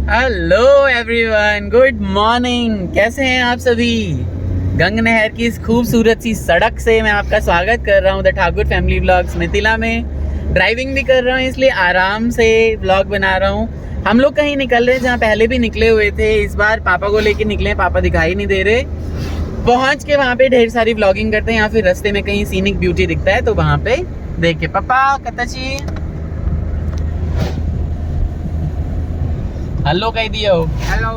Hello everyone, good morning. कैसे हैं आप सभी? गंग नहर की इस खूबसूरत सी सड़क से मैं आपका स्वागत कर रहा हूं the Thakur family vlogs Mithila में। ड्राइविंग भी कर रहा हूं, इसलिए आराम से व्लॉग बना रहा हूं। हम लोग कहीं निकल रहे हैं जहां पहले भी निकले हुए थे। इस बार पापा को लेके निकले हैं, पापा दिखाई नहीं दे रहे। पहुंच के वहां पे ढेर सारी व्लॉगिंग करते हैं, या फिर रास्ते में कहीं सीनिक ब्यूटी दिखता है तो वहां पे देख के। पापा कतची हेलो कह दियो। हेलो।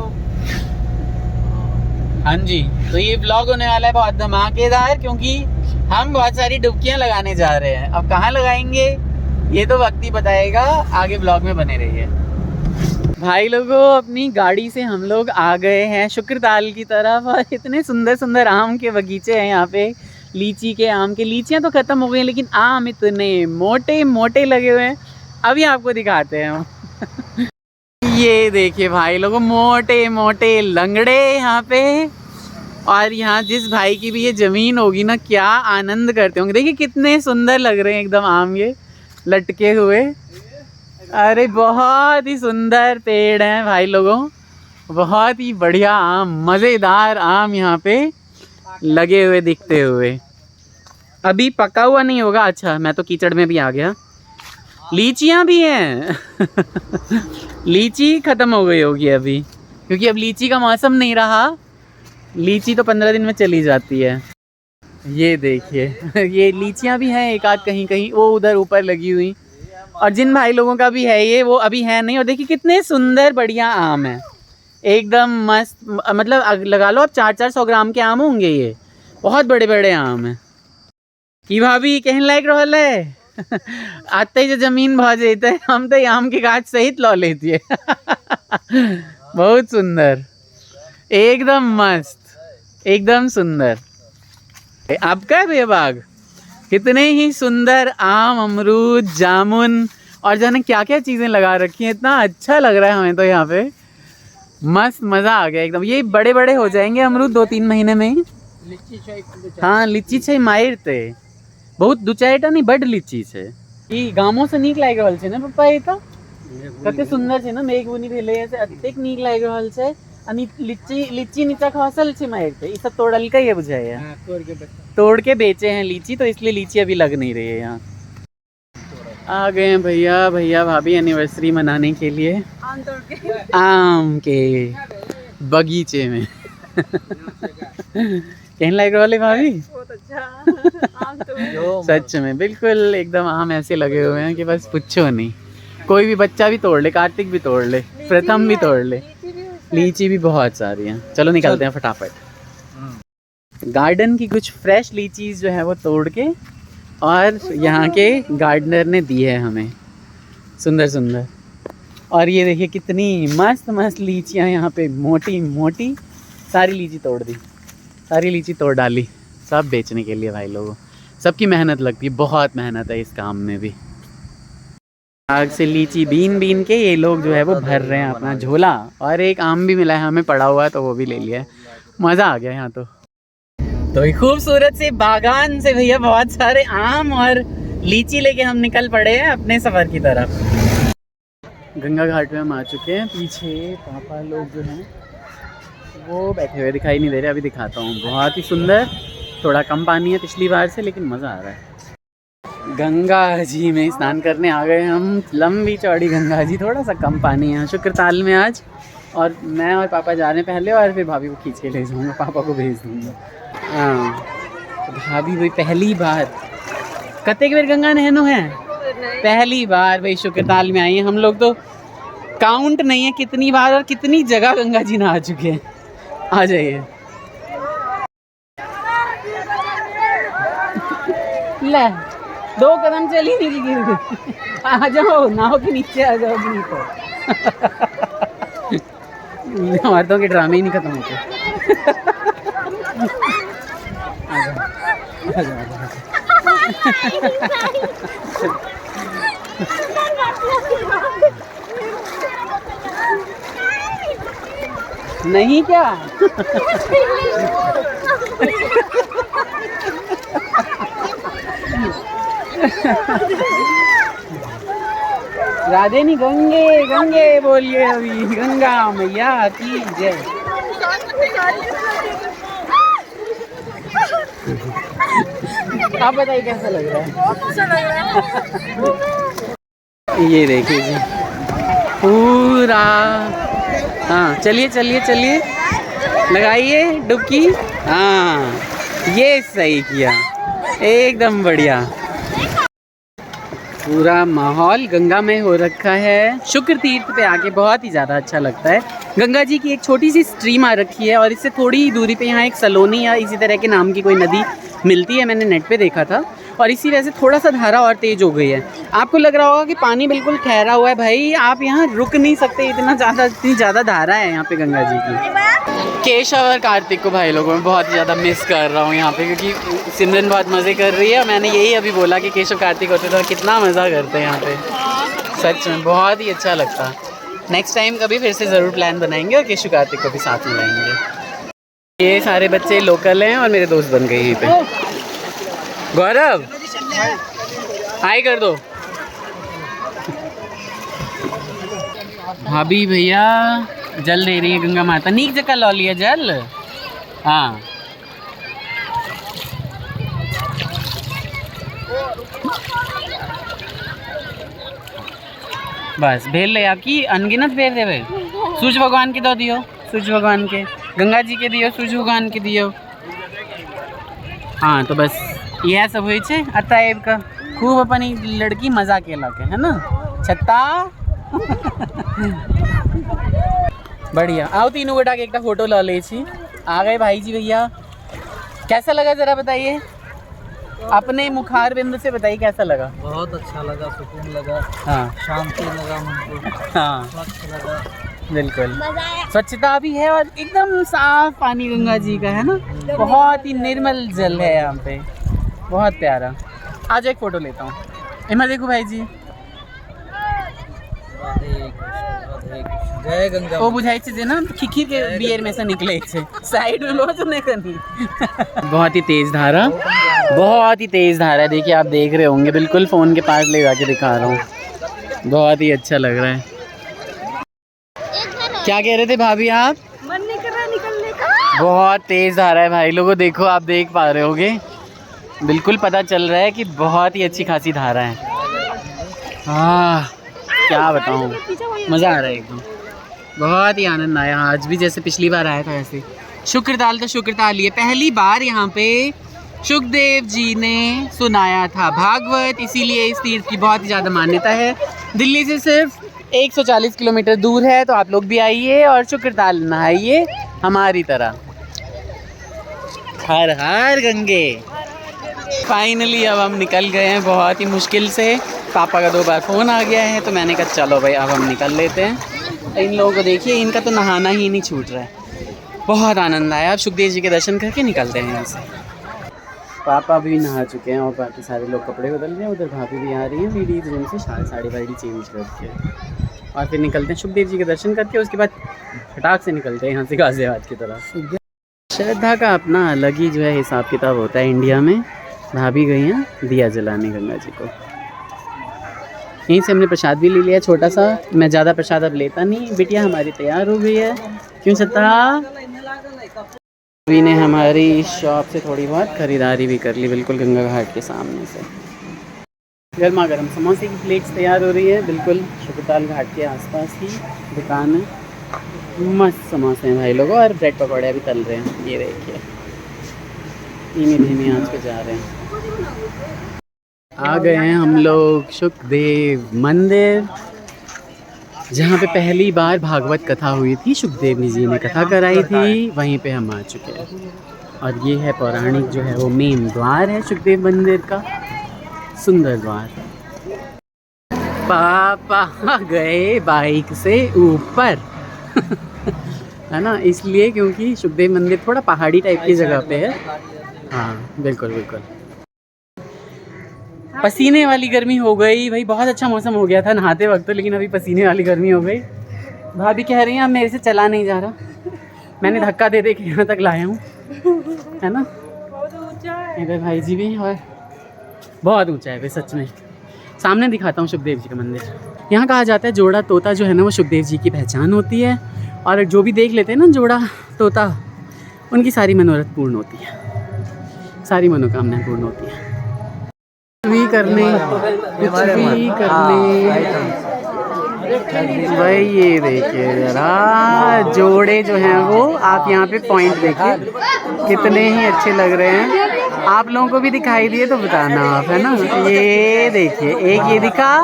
हाँ जी, तो ये व्लॉग होने वाला है बहुत धमाकेदार, क्योंकि हम बहुत सारी डुबकियां लगाने जा रहे हैं। अब कहाँ लगाएंगे ये तो वक्त ही बताएगा, आगे व्लॉग में बने रहिए। भाई लोगों, अपनी गाड़ी से हम लोग आ गए हैं शुक्रताल की तरफ, और इतने सुंदर सुंदर आम के बगीचे हैं यहाँ पे। लीची के, आम के, लीचियाँ तो ख़त्म हो गई, लेकिन आम इतने मोटे मोटे लगे हुए हैं। अभी आपको दिखाते हैं हम। ये देखिए भाई लोगों, मोटे मोटे लंगड़े यहाँ पे। और यहाँ जिस भाई की भी ये ज़मीन होगी ना, क्या आनंद करते होंगे। देखिए कितने सुंदर लग रहे हैं एकदम आम, ये लटके हुए। अरे बहुत ही सुंदर पेड़ हैं भाई लोगों, बहुत ही बढ़िया आम, मज़ेदार आम यहाँ पे लगे हुए दिखते हुए। अभी पका हुआ नहीं होगा। अच्छा, मैं तो कीचड़ में भी आ गया। लीचियाँ भी हैं। लीची ख़त्म हो गई होगी अभी, क्योंकि अब लीची का मौसम नहीं रहा। लीची तो 15 दिन में चली जाती है। ये देखिए ये लीचियाँ भी हैं एक आध कहीं कहीं, वो उधर ऊपर लगी हुई। और जिन भाई लोगों का भी है ये, वो अभी है नहीं। और देखिए कितने सुंदर बढ़िया आम है, एकदम मस्त। मतलब लगा लो आप 400-400 ग्राम के आम होंगे ये, बहुत बड़े बड़े आम हैं। कि भाभी कहने लायक रहल है। आते ही जो जमीन भा जाते है, हम तो आम के गाछ सहित लौ लेती है। बहुत सुंदर, एकदम मस्त, एकदम सुंदर। आपका है भैया बाग? कितने ही सुंदर आम, अमरूद, जामुन और जाने क्या क्या चीज़ें लगा रखी हैं। इतना अच्छा लग रहा है हमें तो यहाँ पे, मस्त मज़ा आ गया एकदम। ये बड़े बड़े हो जाएंगे अमरूद 2-3 महीने में ही। हाँ, लीची छे मारते बहुत दुचाईटा नहीं, बड़ लीची छे। ई गामों से नीक लाग रहल छे ना पप्पा? ये तो कते सुंदर छे ना, मेघबुनी भेले से अतेक नीक लाग रहल छे। अनि लीची नीचा खसल छे मारते। ई सब तोड़ल के ये बुझाय है। हां, तोड़ के बेचे हैं लीची, तो इसलिए लीची अभी लग नहीं रही है यहाँ। आ गए हैं भैया भाभी एनिवर्सरी मनाने के लिए आम के बगीचे में। कहने लग रहा भाभी बहुत अच्छा आम तो सच में बिल्कुल एकदम आम ऐसे लगे हुए हैं कि बस पूछो नहीं। कोई भी बच्चा भी तोड़ ले, कार्तिक भी तोड़ ले, प्रथम भी तोड़ ले। लीची भी बहुत सारी हैं। चलो निकलते हैं फटाफट। गार्डन की कुछ फ्रेश लीचीज जो है वो तोड़ के, और यहाँ के गार्डनर ने दी है हमें, सुंदर सुंदर। और ये देखिए कितनी मस्त मस्त लीचियाँ यहाँ पे, मोटी मोटी। सारी लीची तोड़ दी, सारी लीची तोड़ डाली, सब बेचने के लिए भाई लोगों। सबकी मेहनत लगती है, बहुत मेहनत है इस काम में भी। आग से लीची बीन बीन के ये लोग जो है वो भर रहे हैं अपना झोला। और एक आम भी मिला है हमें पड़ा हुआ है, तो वो भी ले लिया है। मज़ा आ गया यहाँ तो एक खूबसूरत से बागान से भैया बहुत सारे आम और लीची लेके हम निकल पड़े हैं अपने सफ़र की तरफ। गंगा घाट में हम आ चुके हैं। पीछे पापा लोग जो हैं वो बैठे हुए दिखाई नहीं दे रहे, अभी दिखाता हूँ। बहुत ही सुंदर, थोड़ा कम पानी है पिछली बार से, लेकिन मज़ा आ रहा है। गंगा जी में स्नान करने आ गए हम। लंबी चौड़ी गंगा जी, थोड़ा सा कम पानी है शुक्रताल में आज। और मैं और पापा जा रहे हैं पहले, और फिर भाभी को खींच के ले जाऊँगा, पापा को भेज दूँगा। हाँ, तो भाभी भाई पहली बार कतेक बेर गंगा नहनो है, पहली बार भाई शुक्रताल में आई हैं हम लोग। तो काउंट नहीं है कितनी बार और कितनी जगह गंगा जी नहा चुके हैं। आ जाइए। ले 2 कदम चली नहीं, गिर गई। आ जाओ, नाव के नीचे आ जाओ। नहीं तो हमारे तो के ड्रामे ही नहीं खत्म होते। आ जाओ, आ जाओ, आ जाओ। नहीं क्या? राधे नहीं, गंगे गंगे बोलिए अभी, गंगा मैया की जय। आप बताइए कैसा लग रहा है? बहुत अच्छा लग रहा है। ये देखिए जी पूरा। हाँ चलिए चलिए चलिए, लगाइए डुबकी। हाँ ये सही किया, एकदम बढ़िया। पूरा माहौल गंगामय हो रखा है। शुक्र तीर्थ पे आके बहुत ही ज़्यादा अच्छा लगता है। गंगा जी की एक छोटी सी स्ट्रीम आ रखी है और इससे थोड़ी ही दूरी पे यहाँ एक सलोनी या इसी तरह के नाम की कोई नदी मिलती है, मैंने नेट पे देखा था। और इसी वजह से थोड़ा सा धारा और तेज हो गई है। आपको लग रहा होगा कि पानी बिल्कुल ठहरा हुआ है, भाई आप यहाँ रुक नहीं सकते, इतनी ज़्यादा धारा है यहाँ पे गंगा जी की। केशव और कार्तिक को भाई लोगों में बहुत ही ज़्यादा मिस कर रहा हूँ यहाँ पे, क्योंकि सिमरन बहुत मज़े कर रही है। मैंने यही अभी बोला कि केशव कार्तिक होते तो कितना मज़ा करते हैं यहाँ पे, सच में बहुत ही अच्छा लगता। नेक्स्ट टाइम कभी फिर से ज़रूर प्लान बनाएंगे और केशव कार्तिक को भी साथ में लाएंगे। ये सारे बच्चे लोकल हैं और मेरे दोस्त बन गए यहीं पे। गौरव हाय कर दो। भाभी भैया जल दे रही है गंगा माता, नीक जगह लो लिया जल। हाँ बस भेल ले आपकी अनगिनत भेज देवे। सूर्य भगवान के दो दियो, सूर्य भगवान के, गंगा जी के दियो, सूर्य भगवान के दियो। हाँ तो बस यह सब हुई छे अतएव का खूब अपनी लड़की मजा के लगे है ना छत्ता। बढ़िया आओ तीनों गोटा के एक फोटो ला ले छी। आ गए भाई जी भैया, कैसा लगा जरा बताइए, अपने मुखार बिंदु से बताइए कैसा लगा। बहुत अच्छा लगा, सुकून लगा, हाँ शांति लगा मन को, हाँ स्वच्छ लगा, बिल्कुल स्वच्छता भी है और एकदम साफ पानी गंगा जी का है ना, बहुत ही निर्मल जल है यहाँ पे, बहुत प्यारा। आज एक फ़ोटो लेता हूँ। इमा देखो भाई जी, जय गंगा। वो बुझाई चीजें ना खिखी के बियर में से निकले छे, साइड में बहुत सुनने करनी। बहुत ही तेज धारा, बहुत ही तेज धारा है। देखिए आप देख रहे होंगे, बिल्कुल फ़ोन के पास ले जाके दिखा रहा हूँ, बहुत ही अच्छा लग रहा है। क्या कह रहे थे भाभी आप? मन नहीं कर रहा निकलने का। बहुत तेज धारा है भाई लोगों, देखो आप देख पा रहे होगे, बिल्कुल पता चल रहा है कि बहुत ही अच्छी खासी धारा है। हाँ क्या बताऊँ, मज़ा आ रहा है एकदम, बहुत ही आनंद आया। आज भी जैसे पिछली बार आया था ऐसे। शुक्रताल तो शुक्रताल, ये पहली बार यहाँ पे शुकदेव जी ने सुनाया था भागवत, इसीलिए इस तीर्थ की बहुत ही ज़्यादा मान्यता है। दिल्ली से सिर्फ 140 किलोमीटर दूर है, तो आप लोग भी आइए और शुक्रताल नहाइए हमारी तरह। हर हर गंगे। फाइनली अब हम निकल गए हैं बहुत ही मुश्किल से। पापा का 2 बार फ़ोन आ गया है तो मैंने कहा चलो भाई अब हम निकल लेते हैं। इन लोगों को देखिए, इनका तो नहाना ही नहीं छूट रहा है, बहुत आनंद आया। अब सुखदेव जी के दर्शन करके निकलते हैं यहाँ से। पापा भी नहा चुके हैं और बाकी सारे लोग कपड़े बदल रहे हैं। उधर भाभी भी आ रही हैं वीडियो रूम से साड़ी वाड़ी चेंज करके, और फिर निकलते हैं सुखदेव जी के दर्शन करके। उसके बाद फटाक से निकलते हैं यहाँ से गाजियाबाद की तरफ। श्रद्धा का अपना अलग ही जो है हिसाब किताब होता है इंडिया में। भाभी गई हैं दिया जलाने गंगा जी को। यहीं से हमने प्रसाद भी ले लिया छोटा सा। मैं ज़्यादा प्रसाद अब लेता नहीं। बिटिया हमारी तैयार हो गई है, क्यों छत्ता? अभी ने हमारी शॉप से थोड़ी बहुत खरीदारी भी कर ली, बिल्कुल गंगा घाट के सामने से। गर्मा गर्म समोसे की प्लेट्स तैयार हो रही है, बिल्कुल शुक्रताल घाट के आसपास ही दुकान है। मस्त समोसे हैं भाई लोगों, और ब्रेड पकौड़े अभी तल रहे हैं। ये देखिए धीमी धीमी आंच पे जा रहे हैं। आ गए हैं हम लोग सुखदेव मंदिर, जहाँ पे पहली बार भागवत कथा हुई थी, सुखदेव जी ने कथा कराई थी, वहीं पे हम आ चुके हैं। और ये है पौराणिक जो है वो मेन द्वार है सुखदेव मंदिर का, सुंदर द्वार। पापा गए बाइक से ऊपर है ना, इसलिए क्योंकि सुखदेव मंदिर थोड़ा पहाड़ी टाइप की जगह पे है। हाँ बिल्कुल बिल्कुल। पसीने वाली गर्मी हो गई भाई, बहुत अच्छा मौसम हो गया था नहाते वक्त तो, लेकिन अभी पसीने वाली गर्मी हो गई। भाभी कह रही हैं अब मेरे से चला नहीं जा रहा, मैंने धक्का दे दे के यहाँ तक लाया हूँ, है ना। इधर भाई जी भी, और बहुत ऊंचा है भाई सच में। सामने दिखाता हूँ सुखदेव जी का मंदिर। यहाँ कहा जाता है जोड़ा तोता जो है ना वो सुखदेव जी की पहचान होती है, और जो भी देख लेते हैं ना जोड़ा तोता, उनकी सारी मनोरथ पूर्ण होती है, सारी मनोकामनाएं पूर्ण होती है। कुछ भी करने भाई, ये देखिए जरा जोड़े जो हैं वो, आप यहाँ पे पॉइंट देखिए कितने ही अच्छे लग रहे हैं। आप लोगों को भी दिखाई दिए तो बताना आप, है ना। ये देखिए, एक ये दिखा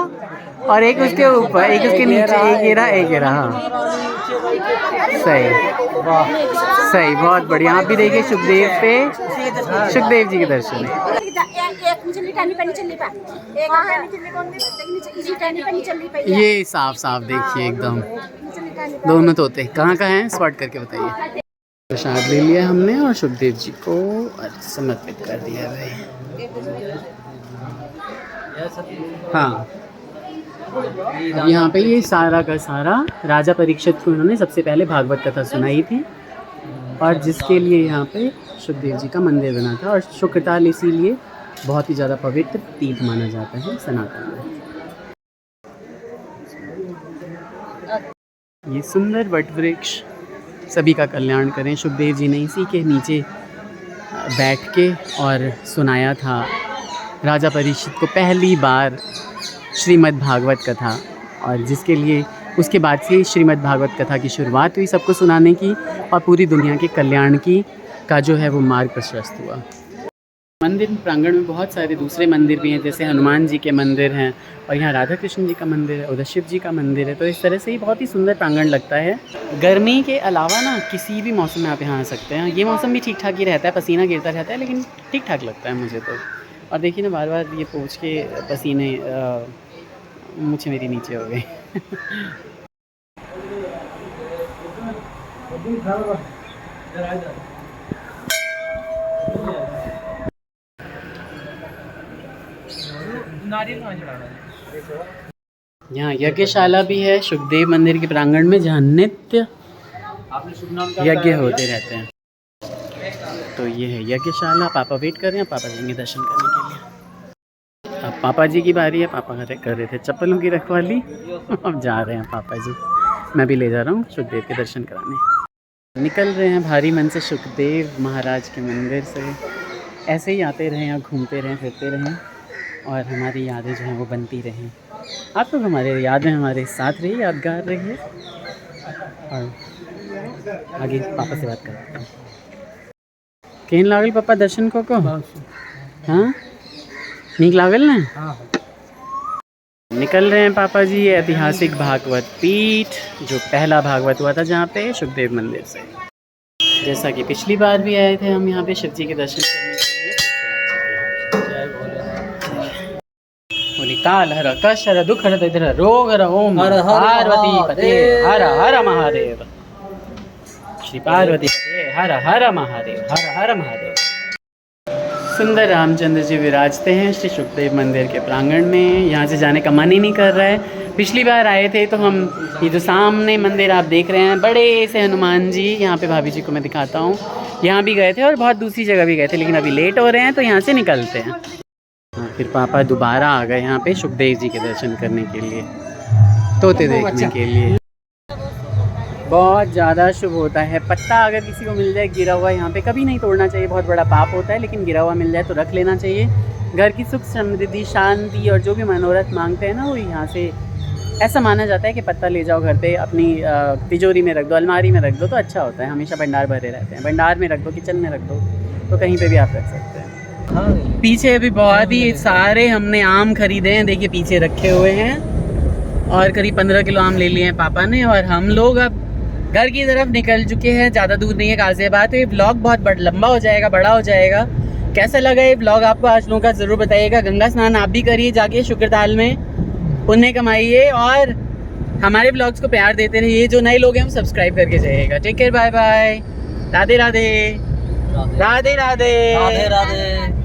और एक उसके ऊपर, एक उसके नीचे, एक ये रहा, एक ये रहा। सही सही, बहुत बढ़िया। आप भी देखिए सुखदेव पे, सुखदेव जी के दर्शन है। ये साफ साफ देखिए एकदम, दोनों तोते कहाँ का हैं, स्पॉट करके बताइए। प्रसाद ले लिया हमने और सुखदेव जी को समर्पित कर दिया भाई। हाँ, अब यहाँ पे ये सारा का सारा राजा परीक्षित को इन्होंने सबसे पहले भागवत कथा सुनाई थी, और जिसके लिए यहाँ पे सुखदेव जी का मंदिर बना था। और शुक्रताल इसीलिए बहुत ही ज़्यादा पवित्र तीर्थ माना जाता है सनातन में। ये सुंदर वट वृक्ष सभी का कल्याण करें। सुखदेव जी ने इसी के नीचे बैठ के और सुनाया था राजा परीक्षित को पहली बार श्रीमद् भागवत कथा, और जिसके लिए उसके बाद से श्रीमद् भागवत कथा की शुरुआत हुई सबको सुनाने की, और पूरी दुनिया के कल्याण की का जो है वो मार्ग प्रशस्त हुआ। मंदिर प्रांगण में बहुत सारे दूसरे मंदिर भी हैं, जैसे हनुमान जी के मंदिर हैं, और यहाँ राधा कृष्ण जी का मंदिर है, उधर शिव जी का मंदिर है। तो इस तरह से ही बहुत ही सुंदर प्रांगण लगता है। गर्मी के अलावा ना किसी भी मौसम में आप यहाँ आ सकते हैं। ये मौसम भी ठीक ठाक ही रहता है, पसीना गिरता रहता है, लेकिन ठीक ठाक लगता है मुझे तो। और देखिए ना, बार बार ये पोंछ के पसीने मुझे मेरी नीचे हो गई। यहाँ यज्ञशाला भी है सुखदेव मंदिर के प्रांगण में, जहाँ नित्य यज्ञ होते रहते हैं। तो ये है यज्ञशाला। पापा वेट कर रहे हैं, पापा जाएंगे दर्शन करने के लिए। अब पापा जी की बारी है। पापा कर रहे थे चप्पलों की रखवाली, अब जा रहे हैं पापा जी। मैं भी ले जा रहा हूँ सुखदेव के दर्शन कराने। निकल रहे हैं भारी मन से सुखदेव महाराज के मंदिर से। ऐसे ही आते रहें, यहाँ घूमते रहें, फिरते रहें, और हमारी यादें जो हैं वो बनती रहें। आप लोग हमारे यादें हमारे साथ रहिए, यादगार रहिए। और आगे पापा से बात करते हैं। केहन लागल पापा दर्शन को? हाँ, नीक लागल ना? निकल रहे हैं पापा जी ये ऐतिहासिक भागवत पीठ, जो पहला भागवत हुआ था जहाँ पे शुखदेव मंदिर से। जैसा कि पिछली बार भी आए थे हम यहाँ पे शिव जी के दर्शन करने के लिए। बोली काल हर कष्ट हर दुख हर दरिद्र रोग हर ओम पार्वती पते हर हर महादेव। श्री पार्वती पते हर हर महादेव, हर हर महादेव। सुंदर रामचंद्र जी विराजते हैं श्री सुखदेव मंदिर के प्रांगण में। यहाँ से जाने का मन ही नहीं कर रहा है। पिछली बार आए थे तो हम ये जो सामने मंदिर आप देख रहे हैं, बड़े से हनुमान जी, यहाँ पे भाभी जी को मैं दिखाता हूँ, यहाँ भी गए थे और बहुत दूसरी जगह भी गए थे, लेकिन अभी लेट हो रहे हैं तो यहाँ से निकलते हैं। हाँ, फिर पापा दोबारा आ गए यहाँ पे सुखदेव जी के दर्शन करने के लिए, तोते देखने के लिए। बहुत ज़्यादा शुभ होता है। पत्ता अगर किसी को मिल जाए गिरा हुआ, यहाँ पे कभी नहीं तोड़ना चाहिए, बहुत बड़ा पाप होता है, लेकिन गिरा हुआ मिल जाए तो रख लेना चाहिए। घर की सुख समृद्धि शांति और जो भी मनोरथ मांगते हैं ना, वो यहाँ से ऐसा माना जाता है कि पत्ता ले जाओ घर पे, अपनी तिजोरी में रख दो, अलमारी में रख दो तो अच्छा होता है। हमेशा भंडार भरे रहते हैं, भंडार में रख दो, किचन में रख दो, तो कहीं पे भी आप रख सकते हैं। हाँ, पीछे अभी बहुत ही सारे हमने आम खरीदे हैं, देखिए पीछे रखे हुए हैं, और करीब 15 किलो आम ले लिए हैं पापा ने। और हम लोग अब घर की तरफ निकल चुके हैं, ज़्यादा दूर नहीं है गाजियाबाद। तो ये ब्लॉग बहुत लंबा हो जाएगा, बड़ा हो जाएगा। कैसा लगा ये ब्लॉग आपको आज लोगों का ज़रूर बताइएगा। गंगा स्नान आप भी करिए जाके शुक्रताल में, पुण्य कमाइए, और हमारे ब्लॉग्स को प्यार देते रहिए। जो नए लोग हैं हम सब्सक्राइब करके जाइएगा। Take care, bye bye, Radhe Radhe, Radhe Radhe, Radhe Radhe.